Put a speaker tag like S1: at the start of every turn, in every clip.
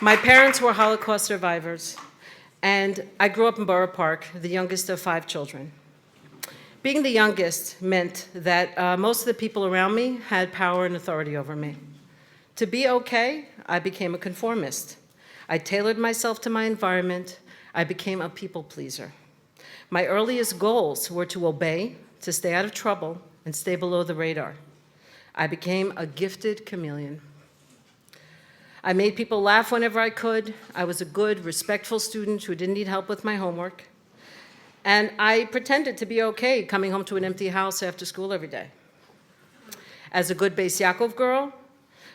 S1: My parents were Holocaust survivors, and I grew up in Borough Park, the youngest of 5 children. Being the youngest meant that most of the people around me had power and authority over me. To be okay, I became a conformist. I tailored myself to my environment. I became a people pleaser. My earliest goals were to obey, to stay out of trouble, and stay below the radar. I became a gifted chameleon. I made people laugh whenever I could. I was a good, respectful student who didn't need help with my homework. And I pretended to be okay coming home to an empty house after school every day. As a good Beis Yaakov girl,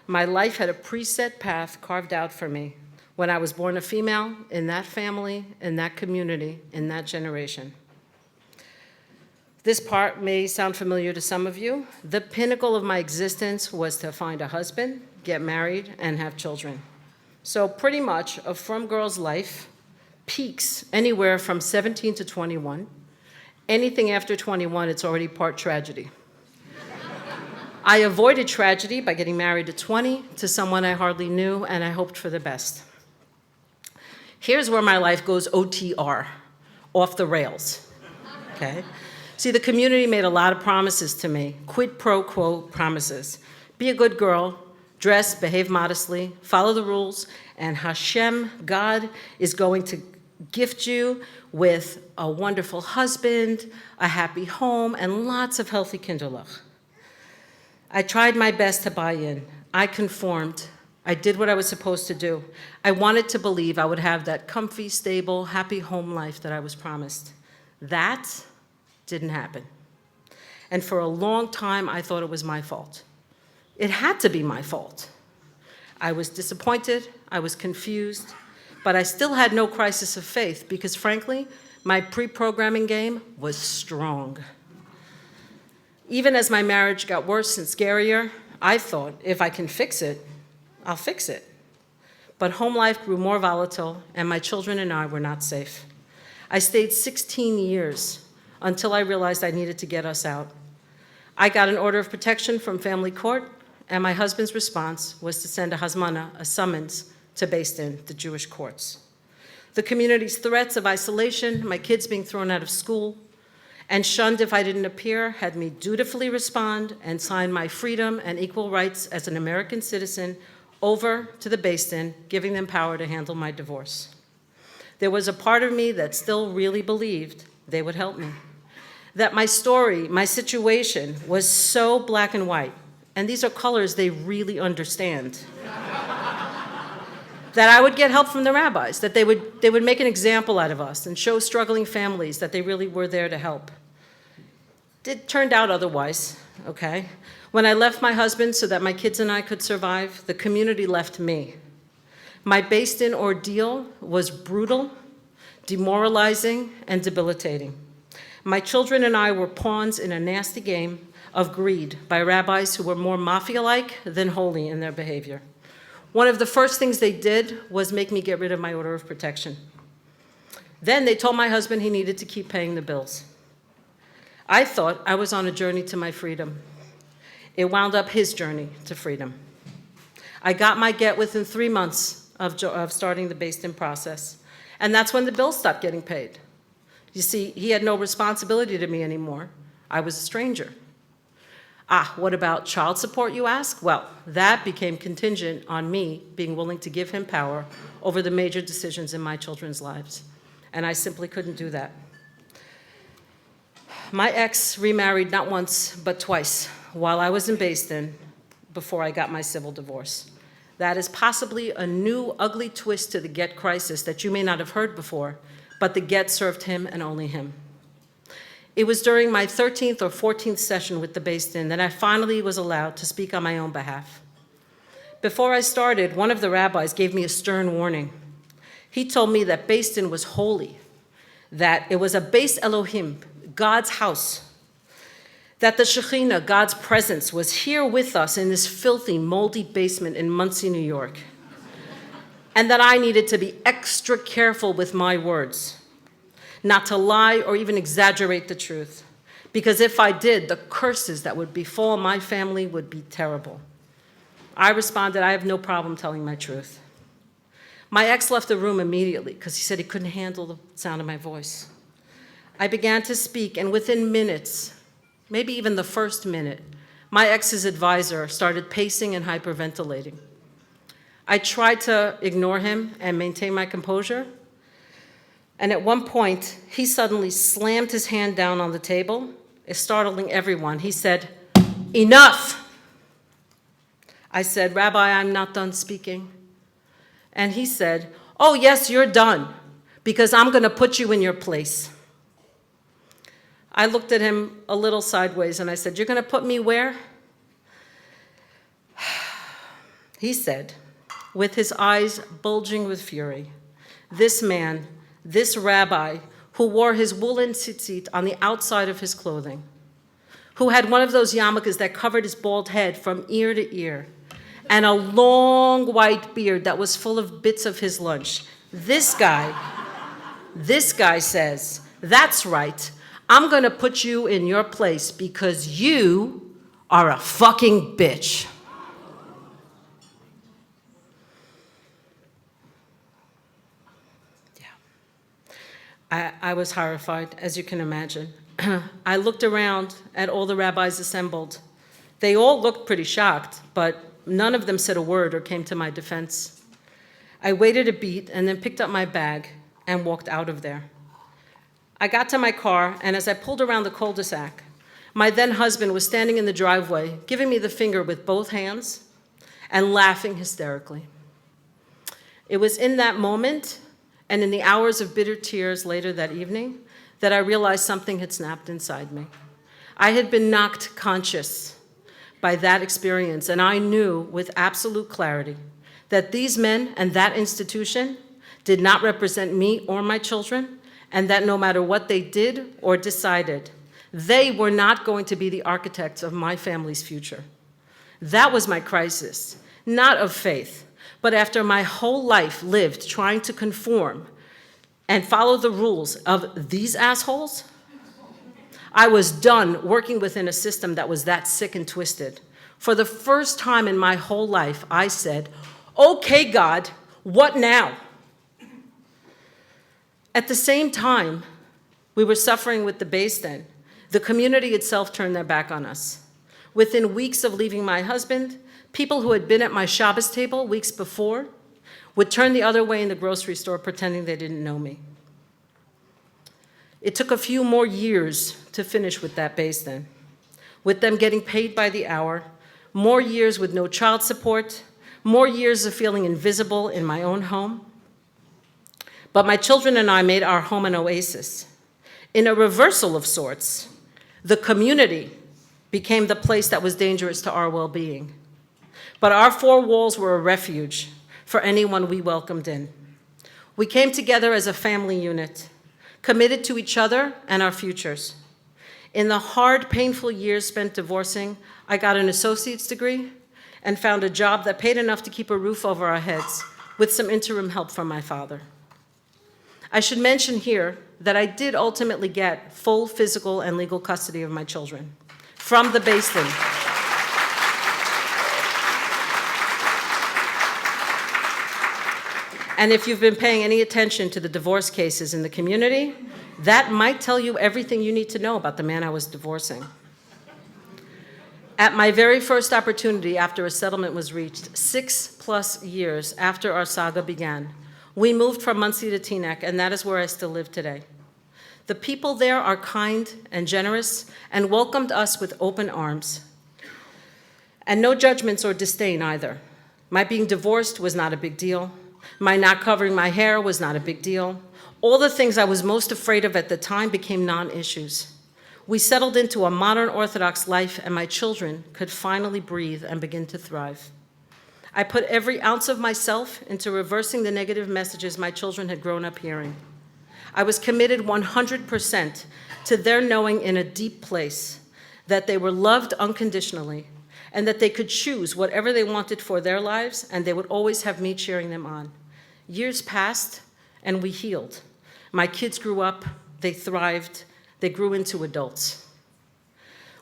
S1: my life had a preset path carved out for me when I was born a female in that family, in that community, in that generation. This part may sound familiar to some of you. The pinnacle of my existence was to find a husband, get married, and have children. So pretty much a frum girl's life peaks anywhere from 17 to 21. Anything after 21, it's already part tragedy. I avoided tragedy by getting married at 20 to someone I hardly knew, and I hoped for the best. Here's where my life goes OTR, off the rails, okay? See, the community made a lot of promises to me, quid pro quo promises. Be a good girl, dress, behave modestly, follow the rules, and Hashem, God, is going to gift you with a wonderful husband, a happy home, and lots of healthy kinderlach. I tried my best to buy in. I conformed. I did what I was supposed to do. I wanted to believe I would have that comfy, stable, happy home life that I was promised. That didn't happen. And for a long time, I thought it was my fault. It had to be my fault. I was disappointed, I was confused, but I still had no crisis of faith because, frankly, my pre-programming game was strong. Even as my marriage got worse and scarier, I thought, if I can fix it, I'll fix it. But home life grew more volatile, and my children and I were not safe. I stayed 16 years until I realized I needed to get us out. I got an order of protection from family court, and my husband's response was to send a hazmana, a summons, to Beis Din, the Jewish courts. The community's threats of isolation, my kids being thrown out of school, and shunned if I didn't appear, had me dutifully respond and sign my freedom and equal rights as an American citizen over to the Beis Din, giving them power to handle my divorce. There was a part of me that still really believed they would help me, that my story, my situation was so black and white, and these are colors they really understand, that I would get help from the rabbis, that they would make an example out of us and show struggling families that they really were there to help. It turned out otherwise, okay? When I left my husband so that my kids and I could survive, the community left me. My Beis Din ordeal was brutal, demoralizing, and debilitating. My children and I were pawns in a nasty game of greed by rabbis who were more mafia-like than holy in their behavior. One of the first things they did was make me get rid of my order of protection. Then they told my husband he needed to keep paying the bills. I thought I was on a journey to my freedom. It wound up his journey to freedom. I got my get within 3 months of starting the Beis Din process, and that's when the bills stopped getting paid. You see, he had no responsibility to me anymore. I was a stranger. What about child support, you ask? Well, that became contingent on me being willing to give him power over the major decisions in my children's lives, and I simply couldn't do that. My ex remarried not once, but twice, while I was in Beis Din before I got my civil divorce. That is possibly a new ugly twist to the get crisis that you may not have heard before, but the get served him and only him. It was during my 13th or 14th session with the Beis Din that I finally was allowed to speak on my own behalf. Before I started, one of the rabbis gave me a stern warning. He told me that Beis Din was holy, that it was a Beis Elohim, God's house, that the Shekhinah, God's presence, was here with us in this filthy, moldy basement in Monsey, New York, and that I needed to be extra careful with my words, not to lie or even exaggerate the truth, because if I did, the curses that would befall my family would be terrible. I responded, I have no problem telling my truth. My ex left the room immediately because he said he couldn't handle the sound of my voice. I began to speak, and within minutes, maybe even the first minute, my ex's advisor started pacing and hyperventilating. I tried to ignore him and maintain my composure, and at one point, he suddenly slammed his hand down on the table, startling everyone. He said, "Enough!" I said, "Rabbi, I'm not done speaking." And he said, "Oh, yes, you're done, because I'm going to put you in your place." I looked at him a little sideways, and I said, "You're going to put me where?" He said, with his eyes bulging with fury, "This man, this rabbi, who wore his woolen tzitzit on the outside of his clothing, who had one of those yarmulkes that covered his bald head from ear to ear, and a long white beard that was full of bits of his lunch. This guy says, 'That's right, I'm gonna put you in your place because you are a fucking bitch.'" Yeah. I was horrified, as you can imagine. I looked around at all the rabbis assembled. They all looked pretty shocked, but none of them said a word or came to my defense. I waited a beat and then picked up my bag and walked out of there. I got to my car, and as I pulled around the cul-de-sac, my then husband was standing in the driveway, giving me the finger with both hands and laughing hysterically. It was in that moment, and in the hours of bitter tears later that evening, that I realized something had snapped inside me. I had been knocked conscious by that experience, and I knew with absolute clarity that these men and that institution did not represent me or my children, and that no matter what they did or decided, they were not going to be the architects of my family's future. That was my crisis, not of faith, but after my whole life lived trying to conform and follow the rules of these assholes, I was done working within a system that was that sick and twisted. For the first time in my whole life, I said, "Okay, God, what now?" At the same time, we were suffering with the Beis Din. The community itself turned their back on us. Within weeks of leaving my husband, people who had been at my Shabbos table weeks before would turn the other way in the grocery store pretending they didn't know me. It took a few more years to finish with that Beis Din, with them getting paid by the hour, more years with no child support, more years of feeling invisible in my own home. But my children and I made our home an oasis. In a reversal of sorts, the community became the place that was dangerous to our well-being. But our four walls were a refuge for anyone we welcomed in. We came together as a family unit, committed to each other and our futures. In the hard, painful years spent divorcing, I got an associate's degree and found a job that paid enough to keep a roof over our heads with some interim help from my father. I should mention here that I did ultimately get full physical and legal custody of my children from the Beis Din. And if you've been paying any attention to the divorce cases in the community, that might tell you everything you need to know about the man I was divorcing. At my very first opportunity after a settlement was reached, 6+ years after our saga began, we moved from Monsey to Teaneck, and that is where I still live today. The people there are kind and generous and welcomed us with open arms. And no judgments or disdain either. My being divorced was not a big deal. My not covering my hair was not a big deal. All the things I was most afraid of at the time became non-issues. We settled into a modern Orthodox life, and my children could finally breathe and begin to thrive. I put every ounce of myself into reversing the negative messages my children had grown up hearing. I was committed 100% to their knowing in a deep place that they were loved unconditionally and that they could choose whatever they wanted for their lives, and they would always have me cheering them on. Years passed, and we healed. My kids grew up, they thrived, they grew into adults.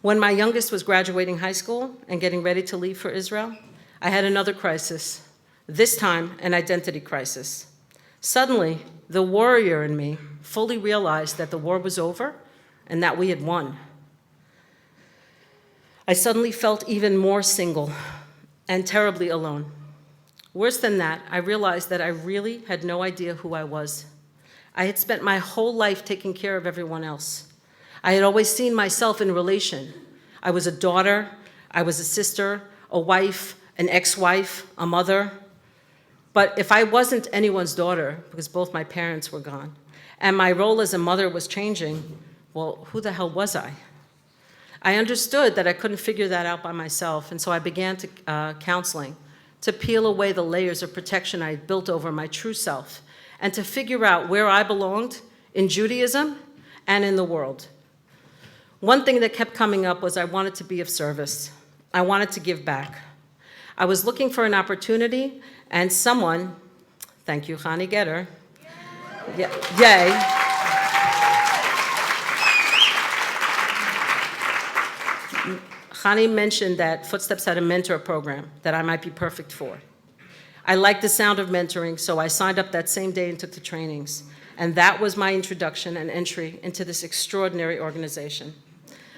S1: When my youngest was graduating high school and getting ready to leave for Israel, I had another crisis, this time an identity crisis. Suddenly, the warrior in me fully realized that the war was over and that we had won. I suddenly felt even more single and terribly alone. Worse than that, I realized that I really had no idea who I was. I had spent my whole life taking care of everyone else. I had always seen myself in relation. I was a daughter, I was a sister, a wife, an ex-wife, a mother. But if I wasn't anyone's daughter, because both my parents were gone, and my role as a mother was changing, well, who the hell was I? I understood that I couldn't figure that out by myself, and so I began counseling to peel away the layers of protection I had built over my true self, and to figure out where I belonged in Judaism and in the world. One thing that kept coming up was I wanted to be of service. I wanted to give back. I was looking for an opportunity, and someone, thank you, Chani Getter, yay. Chani mentioned that Footsteps had a mentor program that I might be perfect for. I liked the sound of mentoring, so I signed up that same day and took the trainings. And that was my introduction and entry into this extraordinary organization.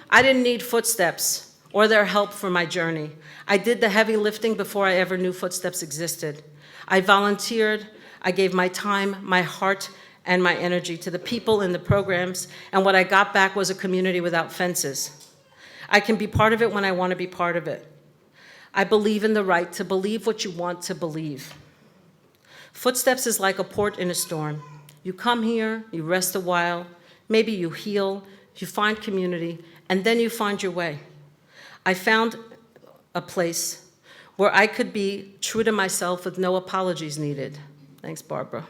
S1: I didn't need Footsteps or their help for my journey. I did the heavy lifting before I ever knew Footsteps existed. I volunteered, I gave my time, my heart, and my energy to the people in the programs, and what I got back was a community without fences. I can be part of it when I want to be part of it. I believe in the right to believe what you want to believe. Footsteps is like a port in a storm. You come here, you rest a while, maybe you heal, you find community, and then you find your way. I found a place where I could be true to myself with no apologies needed. Thanks, Barbara.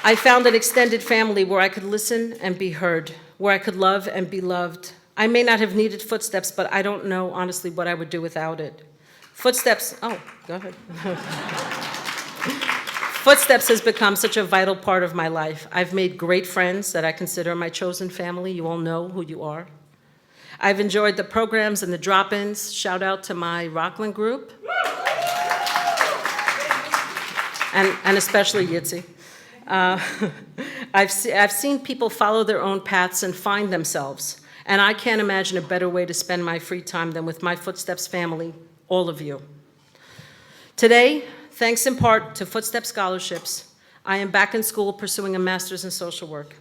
S1: I found an extended family where I could listen and be heard, where I could love and be loved. I may not have needed Footsteps, but I don't know, honestly, what I would do without it. Footsteps, oh, go ahead. Footsteps has become such a vital part of my life. I've made great friends that I consider my chosen family. You all know who you are. I've enjoyed the programs and the drop-ins. Shout out to my Rockland group. And especially Yitzi. I've seen people follow their own paths and find themselves, and I can't imagine a better way to spend my free time than with my Footsteps family, all of you. Today, thanks in part to Footsteps scholarships, I am back in school pursuing a master's in social work.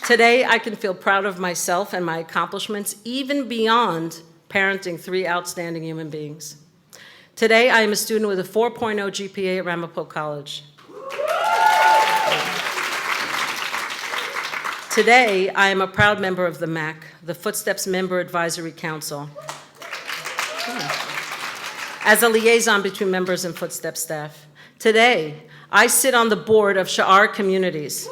S1: Today, I can feel proud of myself and my accomplishments, even beyond parenting 3 outstanding human beings. Today, I am a student with a 4.0 GPA at Ramapo College. Today, I am a proud member of the MAC, the Footsteps Member Advisory Council, as a liaison between members and Footsteps staff. Today, I sit on the board of Sha'ar Communities,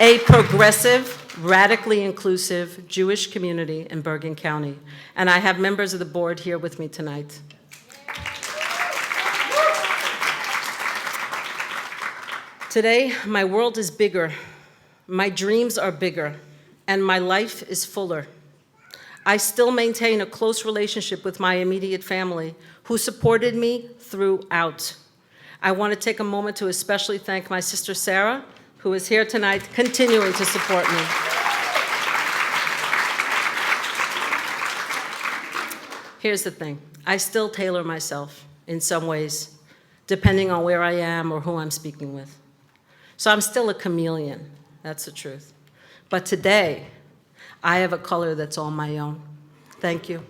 S1: a progressive, radically inclusive Jewish community in Bergen County, and I have members of the board here with me tonight. Today, my world is bigger, my dreams are bigger, and my life is fuller. I still maintain a close relationship with my immediate family, who supported me throughout. I want to take a moment to especially thank my sister Sarah, who is here tonight, continuing to support me. Here's the thing, I still tailor myself in some ways, depending on where I am or who I'm speaking with. So I'm still a chameleon, that's the truth. But today, I have a color that's all my own. Thank you.